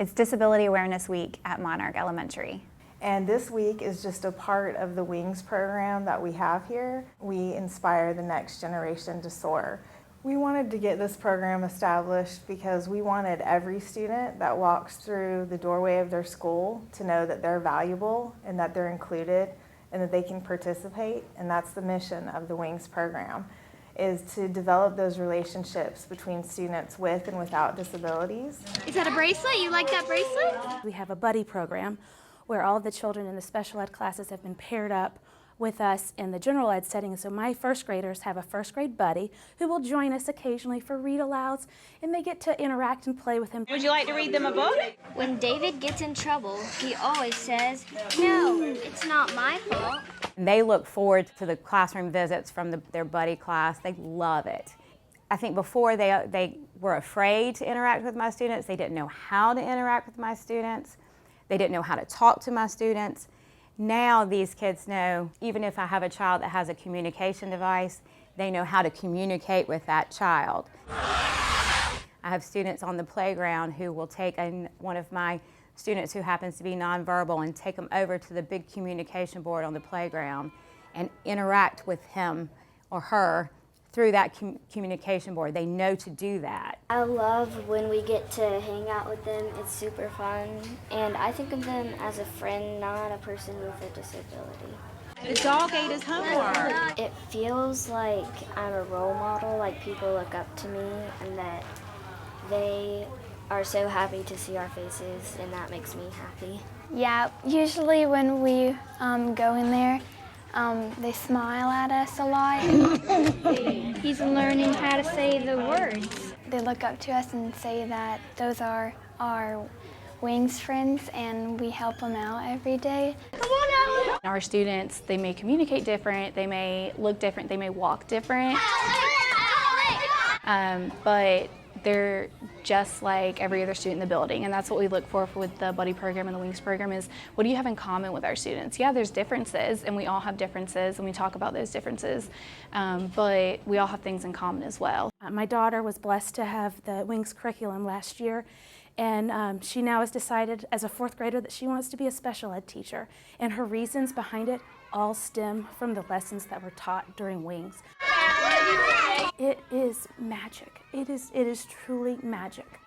It's Disability Awareness Week at Monarch Elementary. And this week is just a part of the WINGS program that we have here. We inspire the next generation to soar. We wanted to get this program established because we wanted every student that walks through the doorway of their school to know that they're valuable and that they're included and that they can participate. And that's the mission of the WINGS program, is to develop those relationships between students with and without disabilities. Is that a bracelet? You like that bracelet? We have a buddy program where all of the children in the special ed classes have been paired up with us in the general ed setting. So my first graders have a first grade buddy who will join us occasionally for read-alouds, and they get to interact and play with him. Would you like to read them a book? When David gets in trouble, he always says, "No, it's not my fault." They look forward to the classroom visits from their buddy class. They love it. I think before they were afraid to interact with my students. They didn't know how to interact with my students. They didn't know how to talk to my students. Now these kids know, even if I have a child that has a communication device, they know how to communicate with that child. I have students on the playground who will take one of my students who happens to be nonverbal and take them over to the big communication board on the playground and interact with him or her through that communication board. They know to do that. I love when we get to hang out with them. It's super fun, and I think of them as a friend, not a person with a disability. The dog ate his homework. It feels like I'm a role model, like people look up to me and that they are so happy to see our faces, and that makes me happy. Yeah, usually when we go in there, they smile at us a lot. He's learning how to say the words. They look up to us and say that those are our WINGS friends and we help them out every day. Come on out! Our students, they may communicate different, they may look different, they may walk different, but they're just like every other student in the building, and that's what we look for with the buddy program and the WINGS program is, what do you have in common with our students? Yeah, there's differences, and we all have differences, and we talk about those differences, but we all have things in common as well. My daughter was blessed to have the WINGS curriculum last year, and she now has decided as a fourth grader that she wants to be a special ed teacher, and her reasons behind it all stem from the lessons that were taught during WINGS. It is magic. It is truly magic.